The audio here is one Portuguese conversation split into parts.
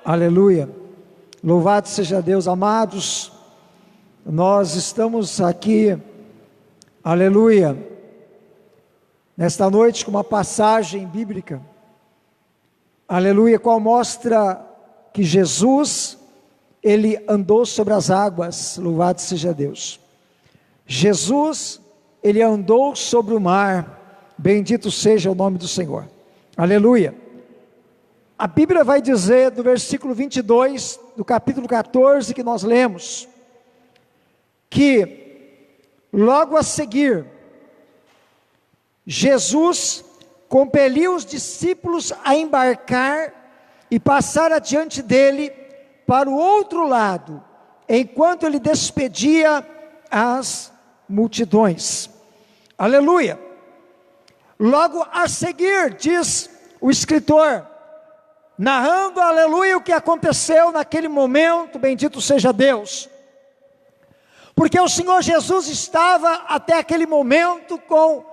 Aleluia, louvado seja Deus. Amados, nós estamos aqui, aleluia, nesta noite com uma passagem bíblica, aleluia, qual mostra que Jesus, Ele andou sobre as águas, louvado seja Deus. Jesus, Ele andou sobre o mar, bendito seja o nome do Senhor, aleluia. A Bíblia vai dizer, do versículo 22, do capítulo 14, que nós lemos, que logo a seguir, Jesus compeliu os discípulos a embarcar e passar adiante dele para o outro lado, enquanto ele despedia as multidões. Aleluia! Logo a seguir, diz o escritor, narrando, aleluia, o que aconteceu naquele momento, bendito seja Deus, porque o Senhor Jesus estava até aquele momento com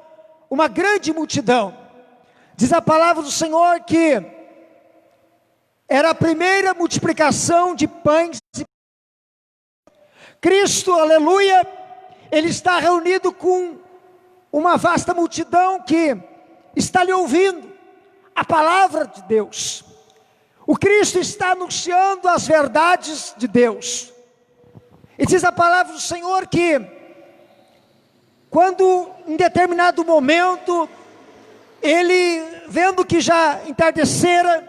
uma grande multidão. Diz a palavra do Senhor que era a primeira multiplicação de pães e Cristo, aleluia, Ele está reunido com uma vasta multidão que está lhe ouvindo a palavra de Deus. O Cristo está anunciando as verdades de Deus. E diz a palavra do Senhor que, quando em determinado momento, ele, vendo que já entardecera,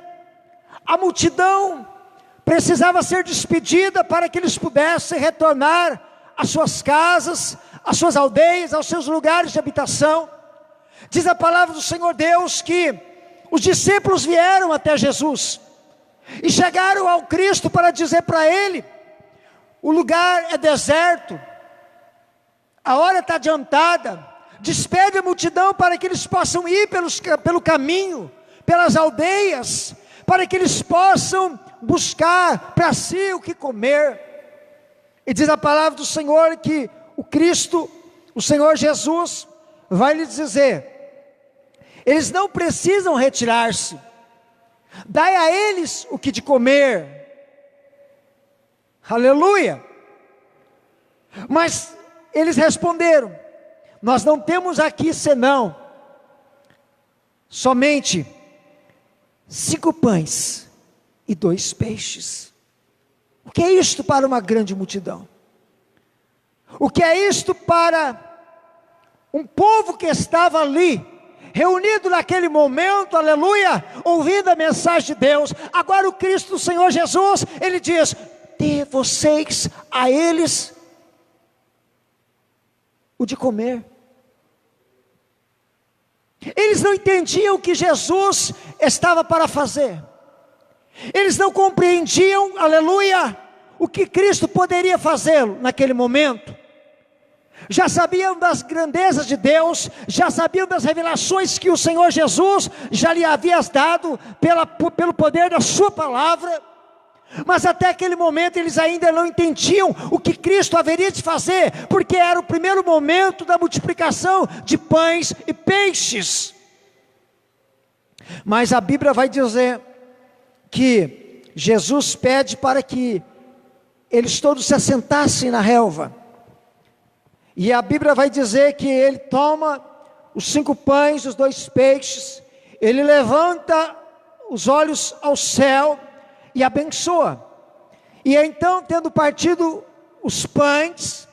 a multidão precisava ser despedida para que eles pudessem retornar às suas casas, às suas aldeias, aos seus lugares de habitação. Diz a palavra do Senhor Deus que os discípulos vieram até Jesus e chegaram ao Cristo para dizer para Ele: o lugar é deserto, a hora está adiantada, despede a multidão para que eles possam ir pelo caminho, pelas aldeias, para que eles possam buscar para si o que comer. E diz a palavra do Senhor que o Cristo, o Senhor Jesus, vai lhes dizer: eles não precisam retirar-se, dai a eles o que de comer. Aleluia. Mas eles responderam: nós não temos aqui senão somente 5 pães e 2 peixes. O que é isto para uma grande multidão? O que é isto para um povo que estava ali, reunido naquele momento, aleluia, ouvindo a mensagem de Deus? Agora o Cristo, o Senhor Jesus, Ele diz: dê vocês a eles o de comer. Eles não entendiam o que Jesus estava para fazer. Eles não compreendiam, aleluia, o que Cristo poderia fazê-lo naquele momento. Já sabiam das grandezas de Deus, já sabiam das revelações que o Senhor Jesus já lhe havia dado pelo poder da sua palavra, mas até aquele momento eles ainda não entendiam o que Cristo haveria de fazer, porque era o primeiro momento da multiplicação de pães e peixes. Mas a Bíblia vai dizer que Jesus pede para que eles todos se assentassem na relva, e a Bíblia vai dizer que ele toma os 5 pães, os 2 peixes, ele levanta os olhos ao céu e abençoa. E então, tendo partido os pães,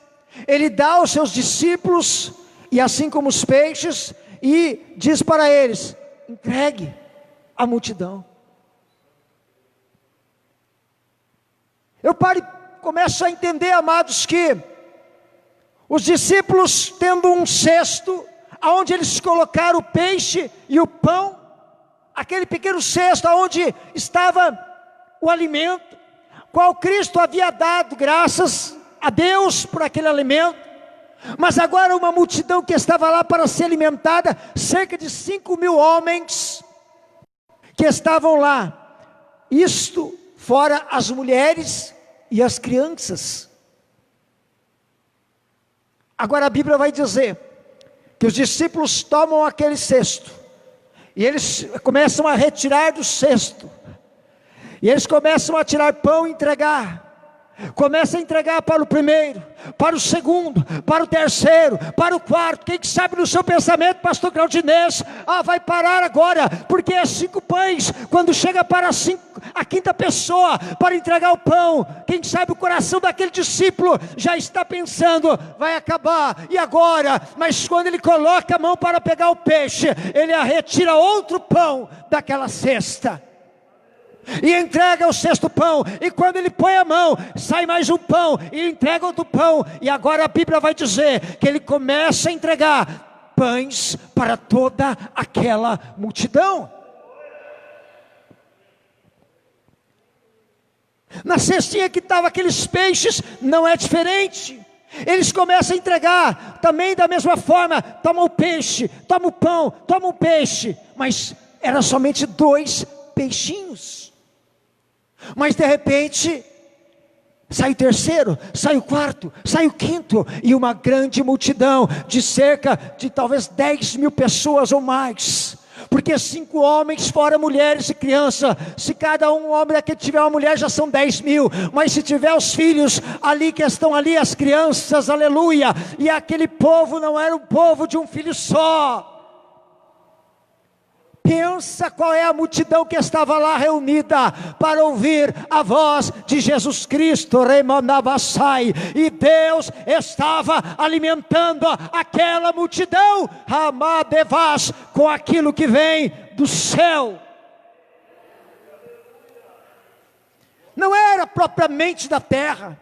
ele dá aos seus discípulos, e assim como os peixes, e diz para eles: entregue à multidão. Eu começo a entender, amados, que os discípulos, tendo um cesto, aonde eles colocaram o peixe e o pão, aquele pequeno cesto aonde estava o alimento, qual Cristo havia dado graças a Deus por aquele alimento, mas agora uma multidão que estava lá para ser alimentada, cerca de 5.000 homens, que estavam lá, isto fora as mulheres e as crianças. Agora a Bíblia vai dizer que os discípulos tomam aquele cesto, e eles começam a retirar do cesto, E eles começam a tirar pão e entregar. Começa a entregar para o primeiro, para o segundo, para o terceiro, para o quarto. Quem sabe no seu pensamento, pastor Claudinês, vai parar agora, porque é 5 pães. Quando chega para a quinta pessoa para entregar o pão, quem sabe o coração daquele discípulo já está pensando, vai acabar, e agora? Mas quando ele coloca a mão para pegar o peixe, ele retira outro pão daquela cesta e entrega o 6º pão. E quando ele põe a mão, sai mais um pão e entrega outro pão. E agora a Bíblia vai dizer que ele começa a entregar pães para toda aquela multidão. Na cestinha que estavam aqueles peixes, não é diferente. Eles começam a entregar também da mesma forma. Toma o peixe, toma o pão, toma o peixe. Mas era somente 2 peixinhos. Mas de repente, sai o terceiro, sai o quarto, sai o quinto, e uma grande multidão, de cerca de talvez 10.000 pessoas ou mais, porque 5 homens, fora mulheres e crianças. Se cada homem daqui tiver uma mulher, já são 10.000, mas se tiver os filhos ali, que estão ali, as crianças, aleluia, e aquele povo não era um povo de um filho só. Pensa qual é a multidão que estava lá reunida para ouvir a voz de Jesus Cristo, Remanavassai, e Deus estava alimentando aquela multidão, Ramadevas, com aquilo que vem do céu. Não era propriamente da terra.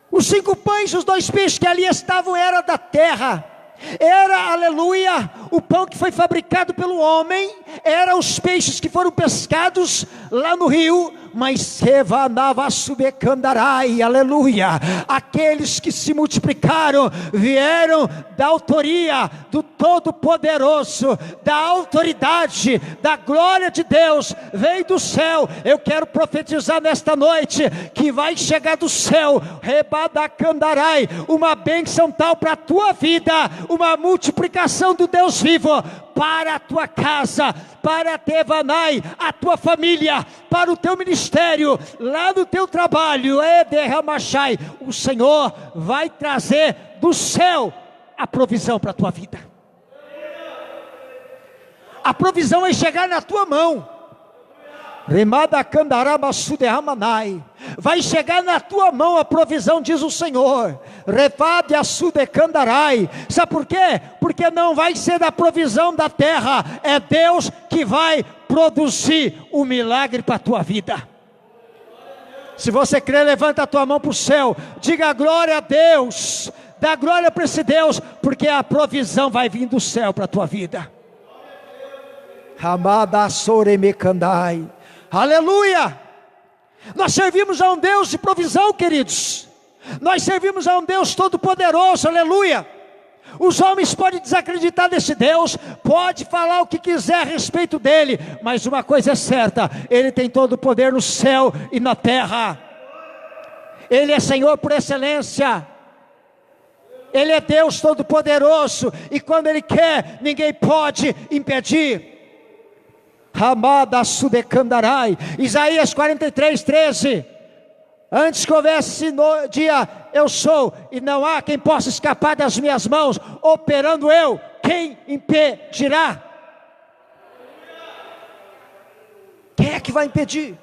Os 5 pães e os 2 peixes que ali estavam era da terra. Era, aleluia, o pão que foi fabricado pelo homem, era os peixes que foram pescados lá no rio, mas Revanavasubecandarai, aleluia, aqueles que se multiplicaram, vieram da autoria do Todo-Poderoso, da autoridade, da glória de Deus, veio do céu. Eu quero profetizar nesta noite, que vai chegar do céu, Rebadacandarai, uma bênção tal para a tua vida, uma multiplicação do Deus vivo, para a tua casa, para a Tevanai, a tua família, para o teu ministério, lá no teu trabalho, Ederramachai, o Senhor vai trazer do céu a provisão para a tua vida. A provisão vai chegar na tua mão. Vai chegar na tua mão a provisão, diz o Senhor. Sabe por quê? Porque não vai ser da provisão da terra, é Deus que vai produzir o milagre para a tua vida. Se você crê, levanta a tua mão para o céu, diga glória a Deus, dá glória para esse Deus, porque a provisão vai vir do céu para a tua vida. Aleluia! Nós servimos a um Deus de provisão, queridos. Nós servimos a um Deus todo-poderoso, aleluia. Os homens podem desacreditar desse Deus, pode falar o que quiser a respeito dele, mas uma coisa é certa, ele tem todo o poder no céu e na terra. Ele é Senhor por excelência. Ele é Deus todo-poderoso, e quando ele quer, ninguém pode impedir. Ramadasudecandarai, Isaías 43:13. Antes que houvesse no dia, eu sou, e não há quem possa escapar das minhas mãos. Operando eu, quem impedirá? Quem é que vai impedir?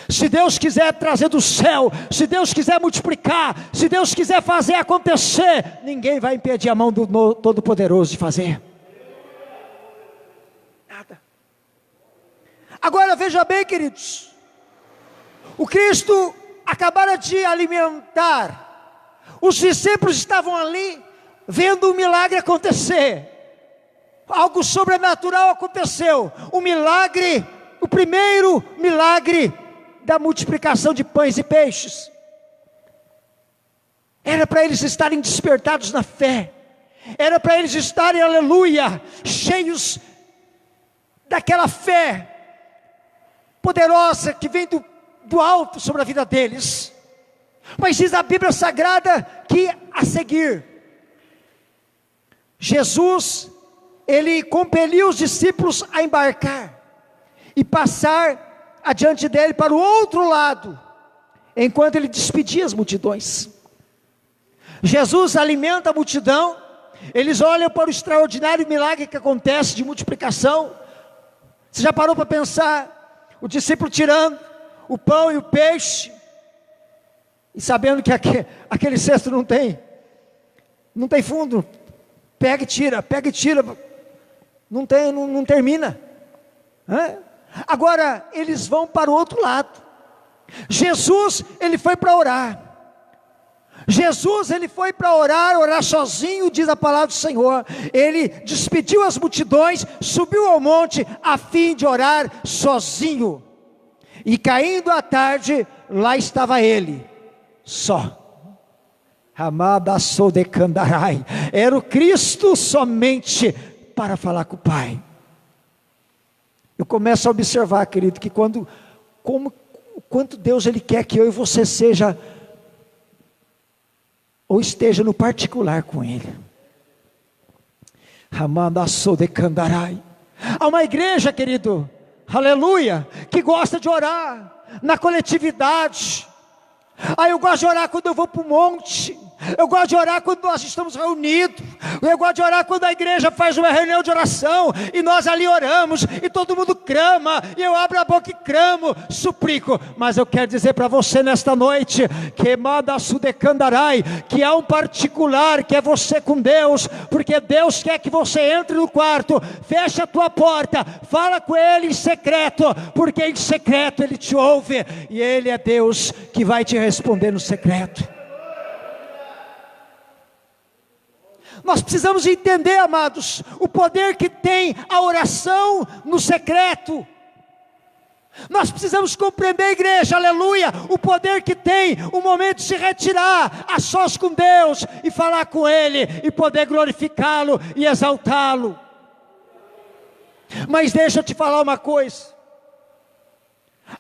Se Deus quiser trazer do céu, se Deus quiser multiplicar, se Deus quiser fazer acontecer, ninguém vai impedir a mão do Todo-Poderoso de fazer. Nada. Agora veja bem, queridos, o Cristo acabara de alimentar, os discípulos estavam ali, vendo o milagre acontecer, algo sobrenatural aconteceu, o milagre, o primeiro milagre da multiplicação de pães e peixes, era para eles estarem despertados na fé, era para eles estarem, aleluia, cheios daquela fé poderosa que vem do alto sobre a vida deles. Mas diz a Bíblia Sagrada que a seguir, Jesus, ele compeliu os discípulos a embarcar e passar adiante dele para o outro lado, enquanto ele despedia as multidões. Jesus alimenta a multidão, eles olham para o extraordinário milagre que acontece de multiplicação. Você já parou para pensar? O discípulo tirando o pão e o peixe, e sabendo que aquele cesto não tem fundo, pega e tira, não termina. Agora eles vão para o outro lado. Jesus, ele foi para orar. Orar sozinho, diz a palavra do Senhor. Ele despediu as multidões, subiu ao monte a fim de orar sozinho. E caindo a tarde, lá estava ele, só. Amada Sodecandarai, era o Cristo somente para falar com o Pai. Eu começo a observar, querido, que quanto Deus ele quer que eu e você seja, ou esteja no particular com Ele. Amada Sodecandarai. Há uma igreja, querido, aleluia, que gosta de orar na coletividade. Eu gosto de orar quando eu vou para o monte. Eu gosto de orar quando nós estamos reunidos. Eu gosto de orar quando a igreja faz uma reunião de oração e nós ali oramos e todo mundo clama, e eu abro a boca e clamo, suplico. Mas eu quero dizer para você nesta noite, que há um particular que é você com Deus, porque Deus quer que você entre no quarto, feche a tua porta, fala com Ele em secreto, porque em secreto Ele te ouve, e Ele é Deus que vai te responder no secreto. Nós precisamos entender, amados, o poder que tem a oração no secreto. Nós precisamos compreender, igreja, aleluia, o poder que tem o momento de se retirar a sós com Deus e falar com Ele e poder glorificá-lo e exaltá-lo. Mas deixa eu te falar uma coisa.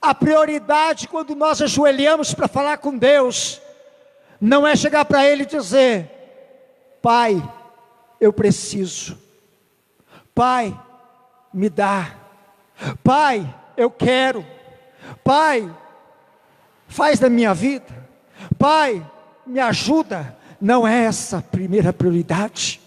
A prioridade quando nós ajoelhamos para falar com Deus não é chegar para Ele e dizer: Pai, eu preciso. Pai, me dá. Pai, eu quero. Pai, faz da minha vida. Pai, me ajuda. Não é essa a primeira prioridade.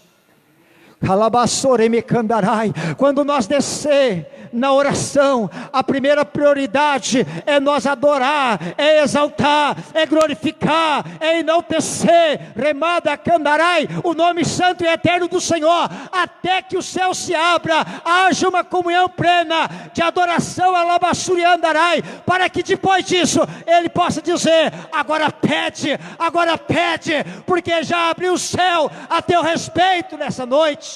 Quando nós descer na oração, a primeira prioridade é nós adorar, é exaltar, é glorificar, é enaltecer, o nome santo e eterno do Senhor, até que o céu se abra, haja uma comunhão plena de adoração, para que depois disso Ele possa dizer: agora pede, porque já abriu o céu a teu respeito nessa noite.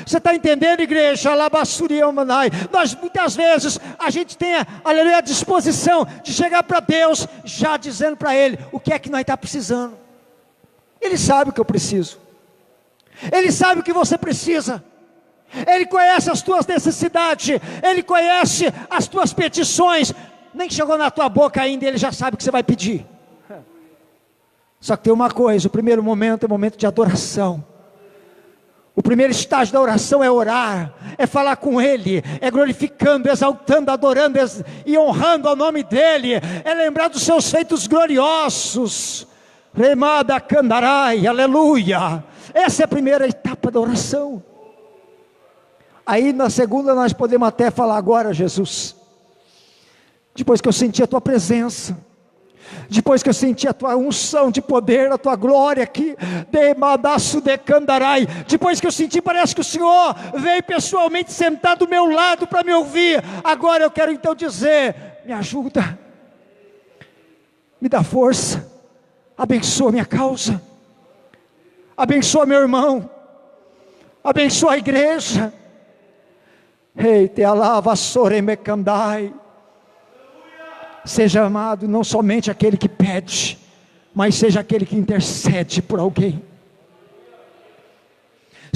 Você está entendendo, igreja? Nós muitas vezes a gente tem a disposição de chegar para Deus já dizendo para Ele o que é que nós estamos precisando. Ele sabe o que eu preciso, Ele sabe o que você precisa, Ele conhece as tuas necessidades, Ele conhece as tuas petições. Nem chegou na tua boca ainda, Ele já sabe o que você vai pedir. Só que tem uma coisa: o primeiro momento é o momento de adoração. O primeiro estágio da oração é orar, é falar com Ele, é glorificando, exaltando, adorando e honrando ao nome dEle, é lembrar dos seus feitos gloriosos. Aleluia. Essa é a primeira etapa da oração. Aí na segunda nós podemos até falar: agora, Jesus, depois que eu senti a Tua presença, depois que eu senti a Tua unção de poder, a Tua glória aqui, depois que eu senti, parece que o Senhor veio pessoalmente sentar do meu lado para me ouvir. Agora eu quero então dizer: me ajuda, me dá força, abençoa minha causa, abençoa meu irmão, abençoa a igreja. Ei, te alava, soremecandai. Seja amado não somente aquele que pede, mas seja aquele que intercede por alguém.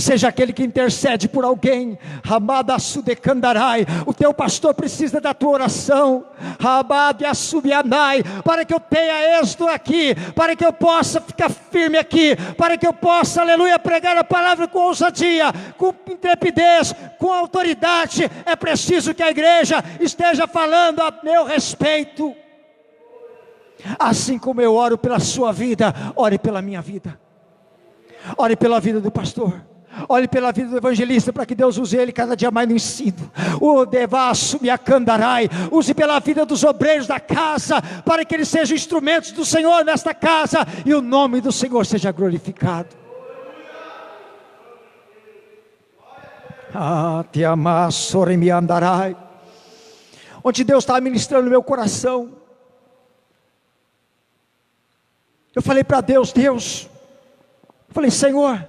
seja aquele que intercede por alguém. Amada Sudecandarai, o teu pastor precisa da tua oração. Amada Assubianai, para que eu tenha êxito aqui, para que eu possa ficar firme aqui, para que eu possa, aleluia, pregar a palavra com ousadia, com intrepidez, com autoridade. É preciso que a igreja esteja falando a meu respeito. Assim como eu oro pela sua vida, ore pela minha vida. Ore pela vida do pastor, ore pela vida do evangelista, para que Deus use ele cada dia mais no ensino. O devasso me acandarai, use pela vida dos obreiros da casa, para que eles sejam instrumentos do Senhor nesta casa, e o nome do Senhor seja glorificado. Te amassore me andarai. Onde Deus estava ministrando no meu coração, eu falei para Deus, falei, Senhor,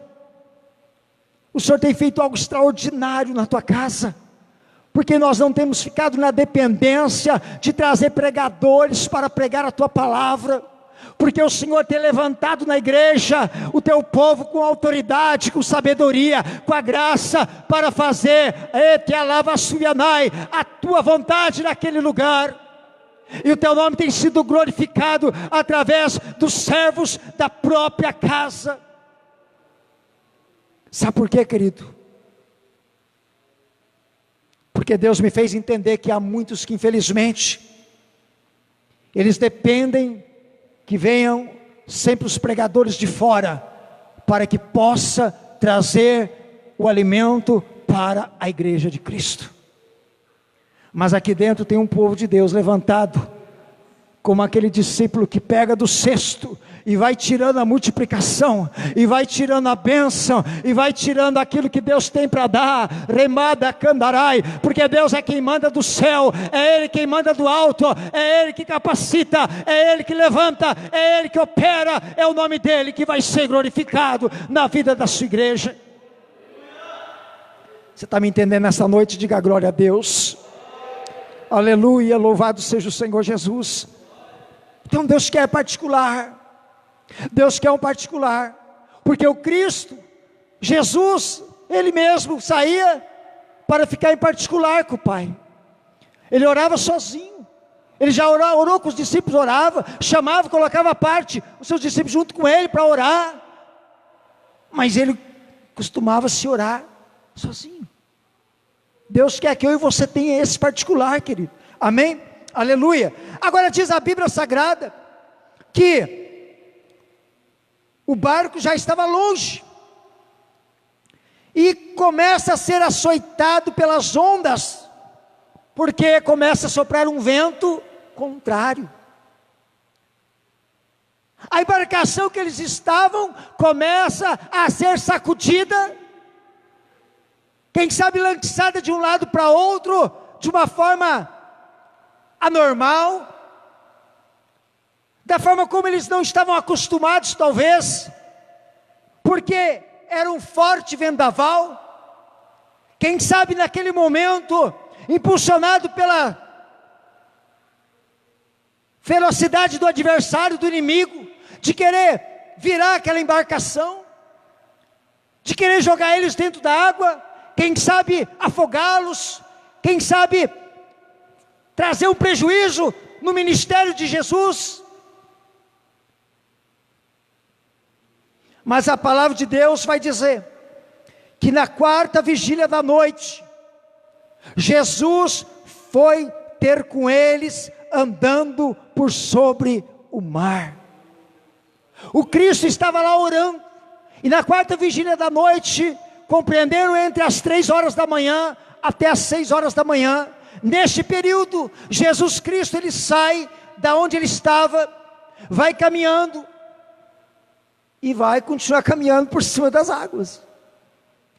o Senhor tem feito algo extraordinário na tua casa, porque nós não temos ficado na dependência de trazer pregadores para pregar a tua palavra, porque o Senhor tem levantado na igreja o teu povo com autoridade, com sabedoria, com a graça, para fazer a tua vontade naquele lugar. E o teu nome tem sido glorificado através dos servos da própria casa. Sabe por quê, querido? Porque Deus me fez entender que há muitos que infelizmente eles dependem que venham sempre os pregadores de fora, para que possa trazer o alimento para a igreja de Cristo. Mas aqui dentro tem um povo de Deus levantado, como aquele discípulo que pega do cesto e vai tirando a multiplicação, e vai tirando a bênção, e vai tirando aquilo que Deus tem para dar. Remada candarai, porque Deus é quem manda do céu, é Ele quem manda do alto, é Ele que capacita, é Ele que levanta, é Ele que opera, é o nome dEle que vai ser glorificado na vida da sua igreja. Você está me entendendo nessa noite? Diga glória a Deus. Aleluia, louvado seja o Senhor Jesus. Então Deus quer particular, Deus quer um particular, porque o Cristo, Jesus, Ele mesmo saía para ficar em particular com o Pai. Ele orava sozinho, Ele já orou com os discípulos, orava, chamava, colocava à parte os seus discípulos junto com Ele para orar, mas Ele costumava se orar sozinho. Deus quer que eu e você tenha esse particular, querido, amém? Aleluia. Agora diz a Bíblia Sagrada, que o barco já estava longe, e começa a ser açoitado pelas ondas, porque começa a soprar um vento contrário. A embarcação que eles estavam, começa a ser sacudida, quem sabe lançada de um lado para outro, de uma forma anormal, da forma como eles não estavam acostumados talvez, porque era um forte vendaval. Quem sabe naquele momento, impulsionado pela ferocidade do adversário, do inimigo, de querer virar aquela embarcação, de querer jogar eles dentro da água, quem sabe afogá-los, quem sabe trazer um prejuízo no ministério de Jesus. Mas a palavra de Deus vai dizer que na quarta vigília da noite, Jesus foi ter com eles andando por sobre o mar. O Cristo estava lá orando, e na quarta vigília da noite, compreenderam, entre as 3 horas da manhã até as 6 horas da manhã, neste período, Jesus Cristo, Ele sai da onde Ele estava, vai caminhando, e vai continuar caminhando por cima das águas,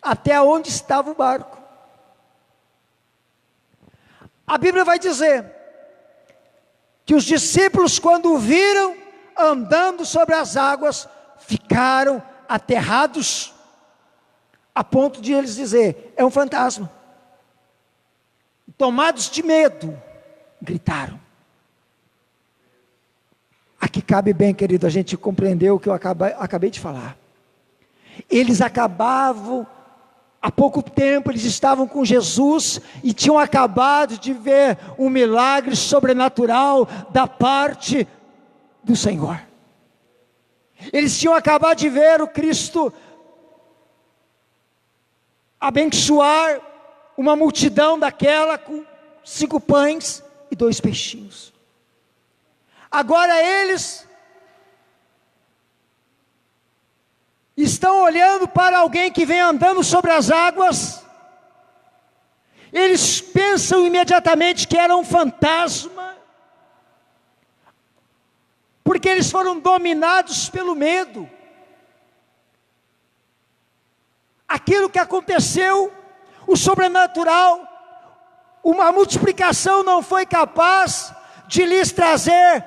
até onde estava o barco. A Bíblia vai dizer, que os discípulos, quando o viram andando sobre as águas, ficaram aterrados, a ponto de eles dizer, é um fantasma. Tomados de medo, gritaram. Aqui cabe bem, querido, a gente compreendeu o que eu acabei de falar. Eles acabavam Há pouco tempo eles estavam com Jesus e tinham acabado de ver um milagre sobrenatural da parte do Senhor. Eles tinham acabado de ver o Cristo abençoar uma multidão daquela com 5 pães e 2 peixinhos. Agora eles estão olhando para alguém que vem andando sobre as águas. Eles pensam imediatamente que era um fantasma, porque eles foram dominados pelo medo. Aquilo que aconteceu, o sobrenatural, uma multiplicação não foi capaz de lhes trazer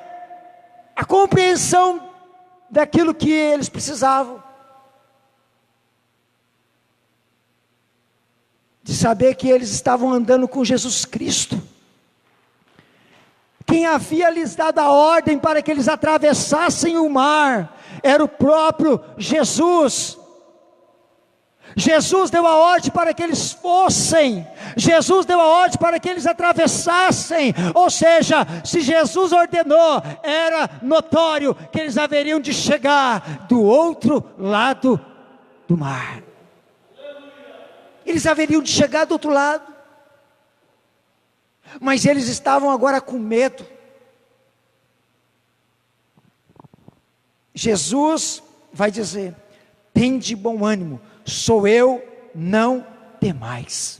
a compreensão daquilo que eles precisavam. De saber que eles estavam andando com Jesus Cristo. Quem havia lhes dado a ordem para que eles atravessassem o mar era o próprio Jesus. Jesus deu a ordem para que eles fossem. Jesus deu a ordem para que eles atravessassem. Ou seja, se Jesus ordenou, era notório que eles haveriam de chegar do outro lado do mar. Eles haveriam de chegar do outro lado. Mas eles estavam agora com medo. Jesus vai dizer: tende bom ânimo, sou eu, não temais.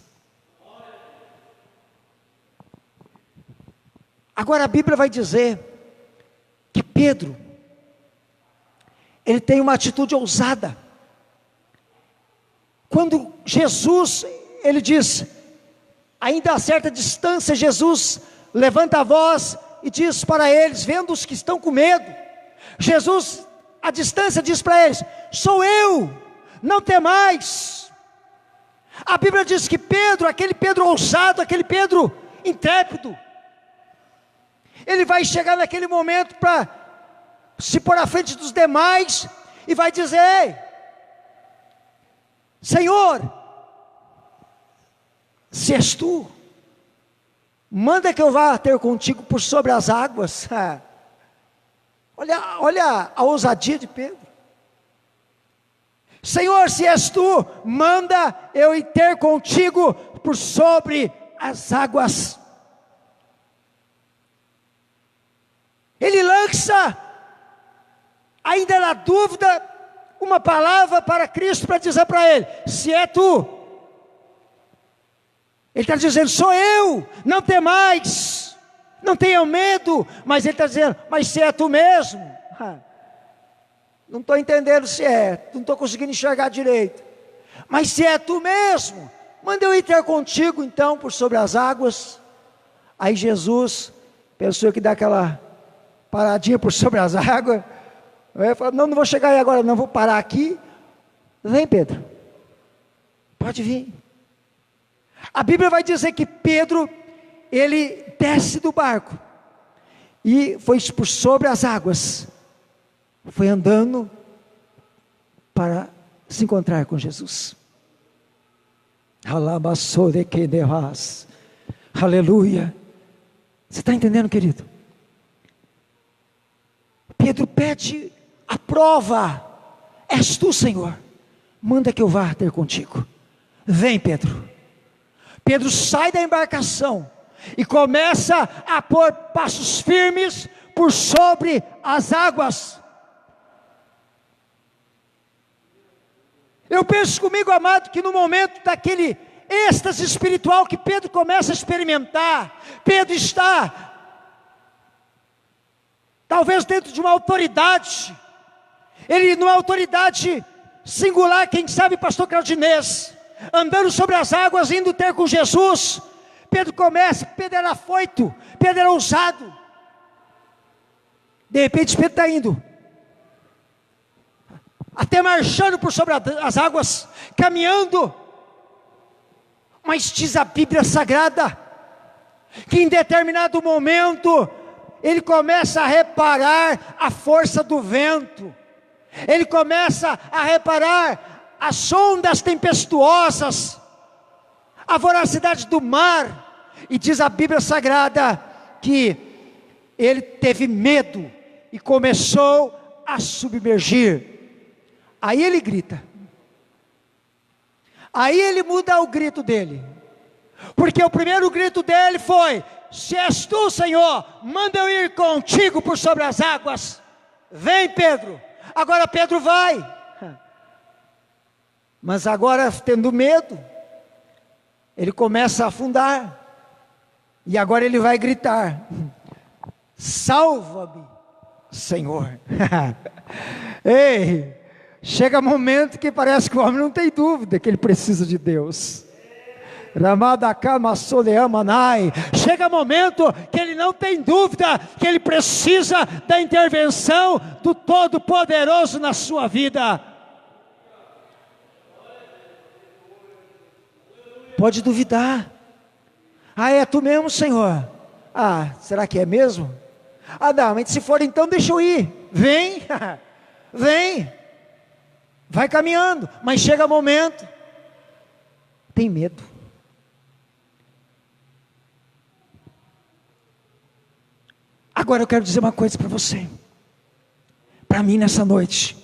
Agora a Bíblia vai dizer que Pedro, ele tem uma atitude ousada. Quando Jesus, ele diz, ainda a certa distância, Jesus levanta a voz e diz para eles, vendo os que estão com medo, Jesus, à distância, diz para eles: sou eu, não temais. A Bíblia diz que Pedro, aquele Pedro ousado, aquele Pedro intrépido, ele vai chegar naquele momento para se pôr à frente dos demais e vai dizer: ei, Senhor, se és tu, manda que eu vá ter contigo por sobre as águas. Olha a ousadia de Pedro. Senhor, se és tu, manda eu ir ter contigo por sobre as águas. Ele lança, ainda na dúvida, uma palavra para Cristo, para dizer para ele: se é tu. Ele está dizendo: sou eu, não temais, não tenham medo. Mas ele está dizendo: mas se é tu mesmo. Não estou entendendo se é, não estou conseguindo enxergar direito. Mas se é tu mesmo, manda eu ir ter contigo então por sobre as águas. Aí Jesus pensou que dá aquela paradinha por sobre as águas. Ele falou: não vou chegar aí agora não, vou parar aqui. Vem, Pedro, pode vir. A Bíblia vai dizer que Pedro, ele desce do barco e foi por sobre as águas, foi andando para se encontrar com Jesus. Aleluia. Você está entendendo, querido? Pedro pede a prova: és tu, Senhor, manda que eu vá ter contigo. Vem, Pedro. Pedro sai da embarcação e começa a pôr passos firmes por sobre as águas. Eu penso comigo, amado, que no momento daquele êxtase espiritual que Pedro começa a experimentar, Pedro está talvez dentro de uma autoridade. Ele numa autoridade singular, quem sabe pastor Claudinês, andando sobre as águas, indo ter com Jesus. Pedro era afoito, Pedro era ousado. De repente Pedro está indo, até marchando por sobre as águas, caminhando. Mas diz a Bíblia Sagrada, que em determinado momento, ele começa a reparar a força do vento. Ele começa a reparar as ondas tempestuosas, a voracidade do mar, e diz a Bíblia Sagrada que ele teve medo e começou a submergir. Aí ele grita, aí ele muda o grito dele, porque o primeiro grito dele foi: se és tu, Senhor, manda eu ir contigo por sobre as águas. Vem, Pedro. Agora Pedro vai, mas agora tendo medo, ele começa a afundar, e agora ele vai gritar: salva-me, Senhor. Ei, chega momento que parece que o homem não tem dúvida que ele precisa de Deus. Chega momento que ele não tem dúvida que ele precisa da intervenção do Todo-Poderoso na sua vida. Pode duvidar. Ah, é tu mesmo, Senhor? Ah, será que é mesmo? Ah, não, mas se for então deixa eu ir. Vem, vem, vai caminhando, mas chega momento, tem medo. Agora eu quero dizer uma coisa para você, para mim nessa noite.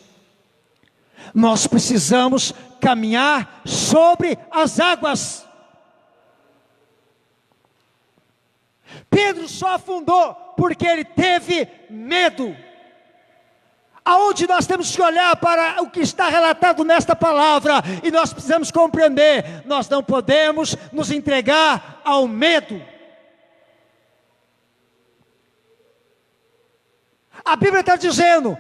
Nós precisamos caminhar sobre as águas. Pedro só afundou porque ele teve medo. Aonde nós temos que olhar para o que está relatado nesta palavra, e nós precisamos compreender: nós não podemos nos entregar ao medo. A Bíblia está dizendo,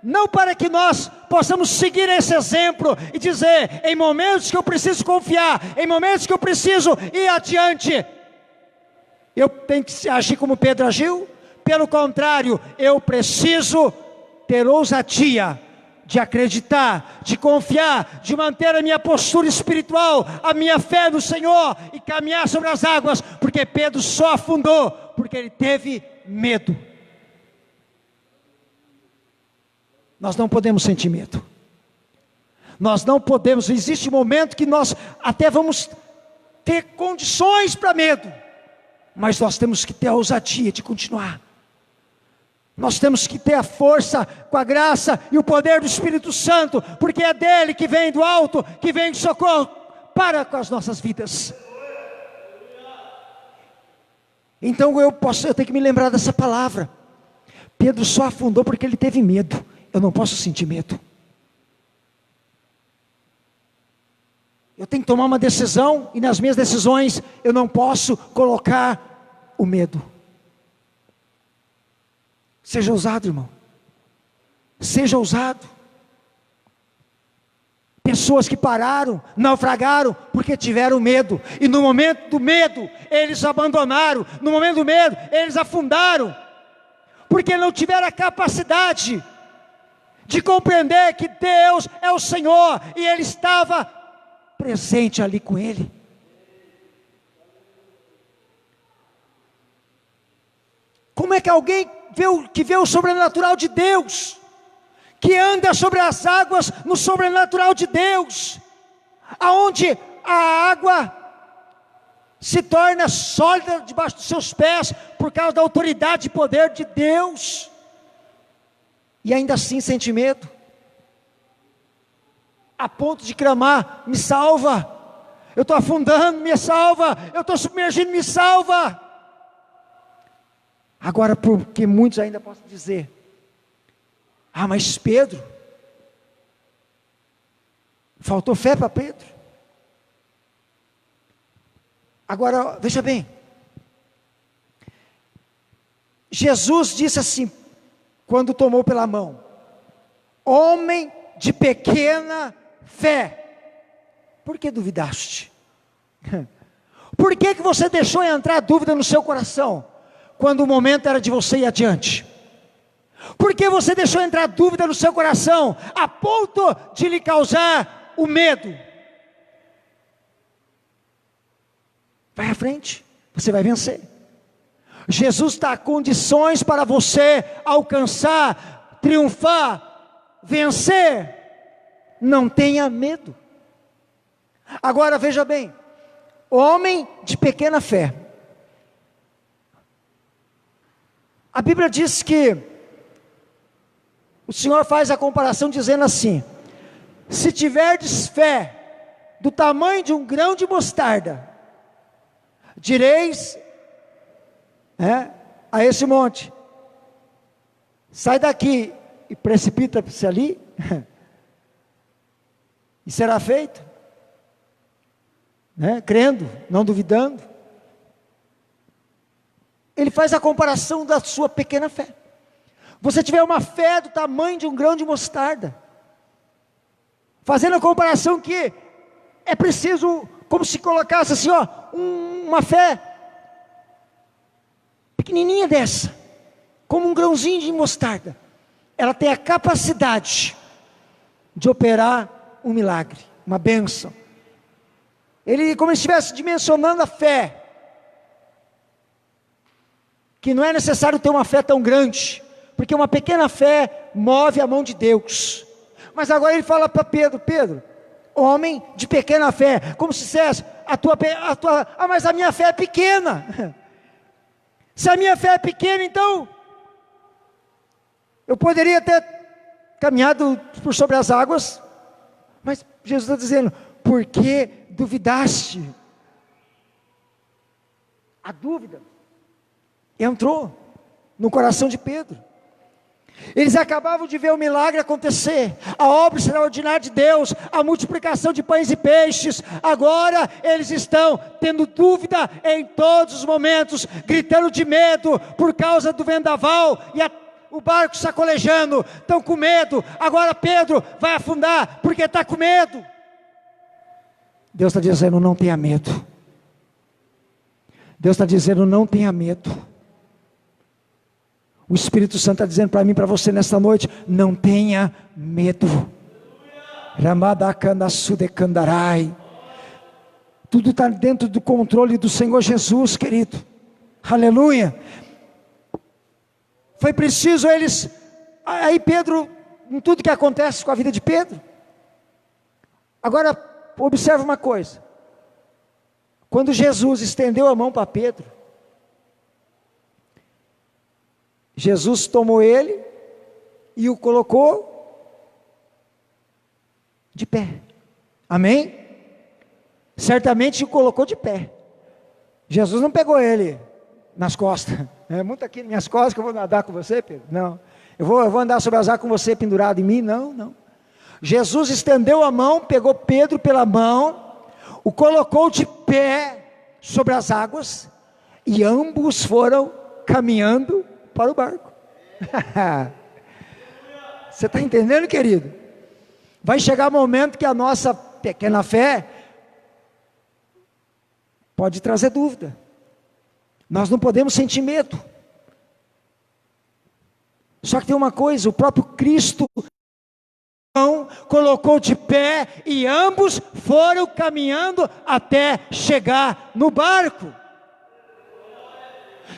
não para que nós possamos seguir esse exemplo e dizer: em momentos que eu preciso confiar, em momentos que eu preciso ir adiante, eu tenho que agir como Pedro agiu. Pelo contrário, eu preciso ter ousadia de acreditar, de confiar, de manter a minha postura espiritual, a minha fé no Senhor, e caminhar sobre as águas, porque Pedro só afundou porque ele teve medo. Nós não podemos sentir medo. Nós não podemos. Existe um momento que nós até vamos ter condições para medo, mas nós temos que ter a ousadia de continuar. Nós temos que ter a força, com a graça e o poder do Espírito Santo, porque é dele que vem do alto, que vem de socorro para com as nossas vidas. Então eu tenho que me lembrar dessa palavra. Pedro só afundou porque ele teve medo. Eu não posso sentir medo. Eu tenho que tomar uma decisão, e nas minhas decisões eu não posso colocar o medo. Seja ousado, irmão. Seja ousado. Pessoas que pararam, naufragaram, porque tiveram medo. E no momento do medo, eles abandonaram. No momento do medo, eles afundaram. Porque não tiveram a capacidade de compreender que Deus é o Senhor, e Ele estava presente ali com ele. Como é que alguém que vê o sobrenatural de Deus, que anda sobre as águas no sobrenatural de Deus, aonde a água se torna sólida debaixo dos seus pés, por causa da autoridade e poder de Deus, e ainda assim sente medo, a ponto de clamar: me salva, eu estou afundando, me salva, eu estou submergindo, me salva. Agora, porque muitos ainda possam dizer: ah, mas Pedro, faltou fé para Pedro. Agora, veja bem, Jesus disse assim, quando tomou pela mão: homem de pequena fé, por que duvidaste? Por que você deixou entrar dúvida no seu coração, quando o momento era de você ir adiante? Por que você deixou entrar dúvida no seu coração, a ponto de lhe causar o medo? Vai à frente, você vai vencer. Jesus dá condições para você alcançar, triunfar, vencer. não tenha medo. Agora veja bem, homem de pequena fé. A Bíblia diz que o Senhor faz a comparação dizendo assim: se tiverdes fé do tamanho de um grão de mostarda, direis a esse monte: sai daqui e precipita-se ali, e será feito, crendo, não duvidando. Ele faz a comparação da sua pequena fé. Você tiver uma fé do tamanho de um grão de mostarda, fazendo a comparação que é preciso, como se colocasse assim, uma fé pequenininha dessa, como um grãozinho de mostarda, ela tem a capacidade de operar um milagre, uma bênção. Ele, como se estivesse dimensionando a fé, que não é necessário ter uma fé tão grande, porque uma pequena fé move a mão de Deus. Mas agora ele fala para Pedro: Pedro, homem de pequena fé, como se dissesse, mas a minha fé é pequena. Se a minha fé é pequena, então eu poderia ter caminhado por sobre as águas, mas Jesus está dizendo: por que duvidaste? A dúvida entrou no coração de Pedro. Eles acabavam de ver o milagre acontecer, a obra extraordinária de Deus, a multiplicação de pães e peixes. Agora eles estão tendo dúvida em todos os momentos, gritando de medo por causa do vendaval e o barco sacolejando. Estão com medo. Agora Pedro vai afundar porque está com medo. Deus está dizendo: não tenha medo. Deus está dizendo: não tenha medo. O Espírito Santo está dizendo para mim, para você nesta noite: não tenha medo. Tudo está dentro do controle do Senhor Jesus, querido. Aleluia. Foi preciso eles, aí Pedro, em tudo que acontece com a vida de Pedro. Agora, observe uma coisa: quando Jesus estendeu a mão para Pedro, Jesus tomou ele e o colocou de pé. Amém? Certamente o colocou de pé. Jesus não pegou ele nas costas. Muito aqui nas minhas costas que eu vou nadar com você, Pedro. Não. Eu vou andar sobre as águas com você pendurado em mim. Não. Jesus estendeu a mão, pegou Pedro pela mão, o colocou de pé sobre as águas, e ambos foram caminhando para o barco. Você está entendendo, querido? Vai chegar o momento que a nossa pequena fé pode trazer dúvida. Nós não podemos sentir medo. Só que tem uma coisa: o próprio Cristo colocou de pé e ambos foram caminhando até chegar no barco.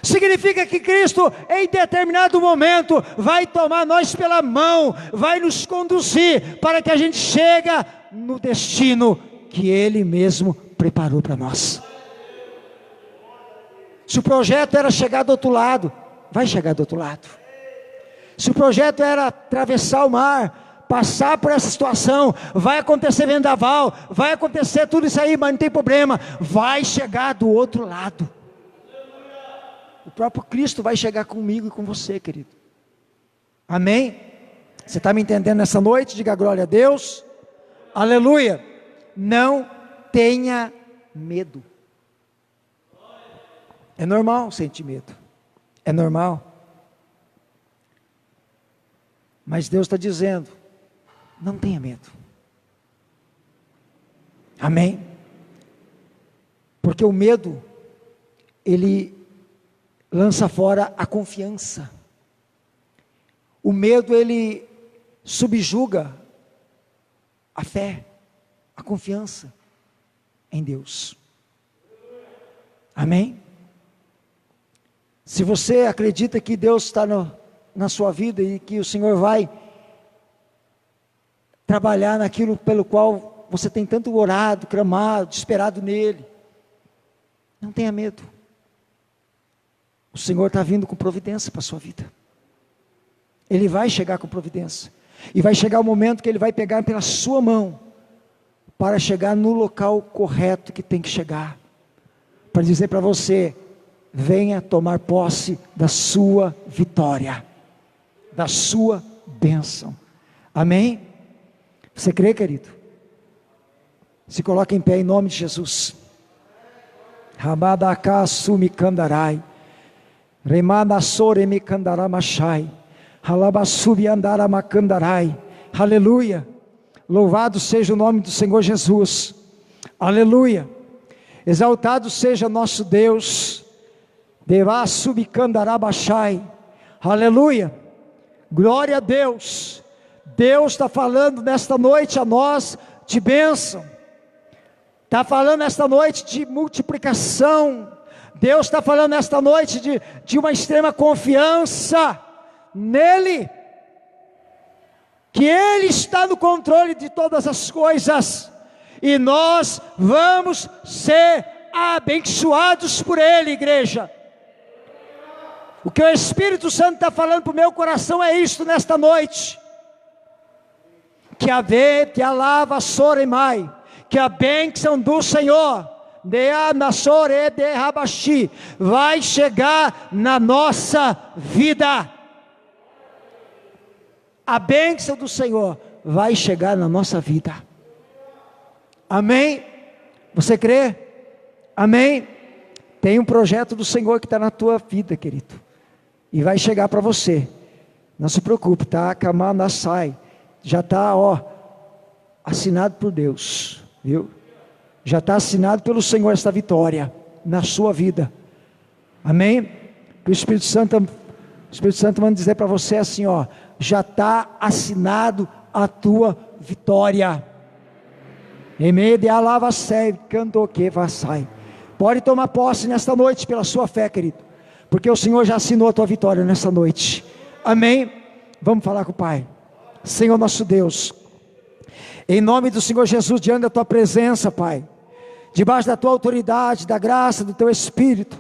Significa que Cristo, em determinado momento, vai tomar nós pela mão, vai nos conduzir para que a gente chegue no destino que Ele mesmo preparou para nós. Se o projeto era chegar do outro lado, vai chegar do outro lado. Se o projeto era atravessar o mar, passar por essa situação, vai acontecer vendaval, vai acontecer tudo isso aí, mas não tem problema, vai chegar do outro lado. O próprio Cristo vai chegar comigo e com você, querido. Amém? Você está me entendendo nessa noite? Diga glória a Deus. Aleluia. Não tenha medo. É normal sentir medo. É normal. Mas Deus está dizendo: não tenha medo. Amém? Porque o medo, ele lança fora a confiança. O medo, ele subjuga a fé, a confiança em Deus. Amém? Se você acredita que Deus está na sua vida e que o Senhor vai trabalhar naquilo pelo qual você tem tanto orado, clamado, esperado nele. Não tenha medo. O Senhor está vindo com providência para a sua vida. Ele vai chegar com providência. E vai chegar o momento que Ele vai pegar pela sua mão, para chegar no local correto que tem que chegar. Para dizer para você: venha tomar posse da sua vitória, da sua bênção. Amém? Você crê, querido? Se coloca em pé em nome de Jesus. Rabadaka sumi kandarai, remada sore me kandaramashai, halabasubi andaramakandarai. Aleluia. Louvado seja o nome do Senhor Jesus. Aleluia. Exaltado seja nosso Deus. Devá subi kandarabashai. Aleluia. Glória a Deus. Deus está falando nesta noite a nós de bênção. Está falando nesta noite de multiplicação. Deus está falando nesta noite de uma extrema confiança nele, que Ele está no controle de todas as coisas, e nós vamos ser abençoados por Ele, igreja. O que o Espírito Santo está falando para o meu coração é isto nesta noite: que a que a bênção do Senhor vai chegar na nossa vida. A bênção do Senhor vai chegar na nossa vida. Amém? Você crê? Amém? Tem um projeto do Senhor que está na tua vida, querido, e vai chegar para você. Não se preocupe, tá? Kamanasai já está, assinado por Deus, viu? Já está assinado pelo Senhor esta vitória na sua vida. Amém? O Espírito Santo manda dizer para você assim, já está assinado a tua vitória. Pode tomar posse nesta noite pela sua fé, querido, porque o Senhor já assinou a tua vitória nesta noite. Amém? Vamos falar com o Pai. Senhor nosso Deus, em nome do Senhor Jesus, diante da tua presença, Pai, debaixo da tua autoridade, da graça do teu Espírito,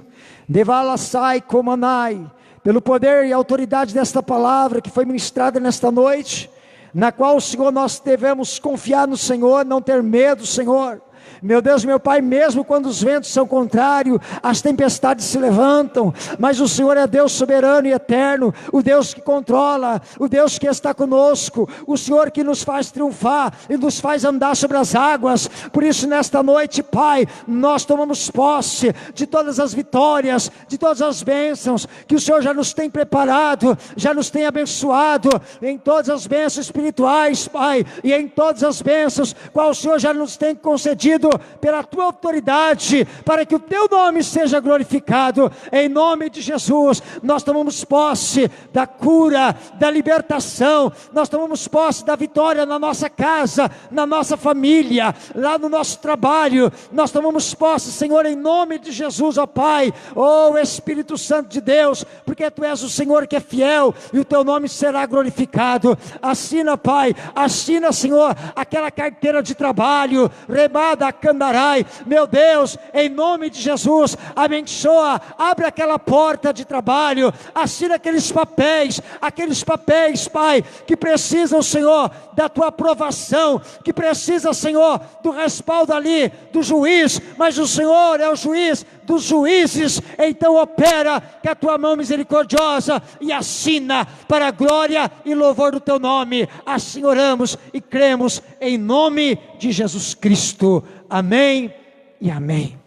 Devalasai Komanai, pelo poder e autoridade desta palavra que foi ministrada nesta noite, na qual, Senhor, nós devemos confiar no Senhor, não ter medo, Senhor. Meu Deus, meu Pai, mesmo quando os ventos são contrários, as tempestades se levantam, mas o Senhor é Deus soberano e eterno, o Deus que controla, o Deus que está conosco, o Senhor que nos faz triunfar e nos faz andar sobre as águas. Por isso, nesta noite, Pai, nós tomamos posse de todas as vitórias, de todas as bênçãos que o Senhor já nos tem preparado, já nos tem abençoado, em todas as bênçãos espirituais, Pai, e em todas as bênçãos, qual o Senhor já nos tem concedido pela tua autoridade, para que o teu nome seja glorificado. Em nome de Jesus, nós tomamos posse da cura, da libertação, nós tomamos posse da vitória na nossa casa, na nossa família, lá no nosso trabalho. Nós tomamos posse, Senhor, em nome de Jesus, ó Pai, ó Espírito Santo de Deus, porque tu és o Senhor que é fiel, e o teu nome será glorificado. Assina, Pai, assina, Senhor, aquela carteira de trabalho, remada Candarai, meu Deus, em nome de Jesus, abençoa, abre aquela porta de trabalho, assina aqueles papéis, Pai, que precisam, Senhor, da tua aprovação, que precisa, Senhor, do respaldo ali, do juiz, mas o Senhor é o juiz dos juízes, então opera com a tua mão misericordiosa e assina para a glória e louvor do teu nome. Assim oramos e cremos em nome de Jesus Cristo. Amém e amém.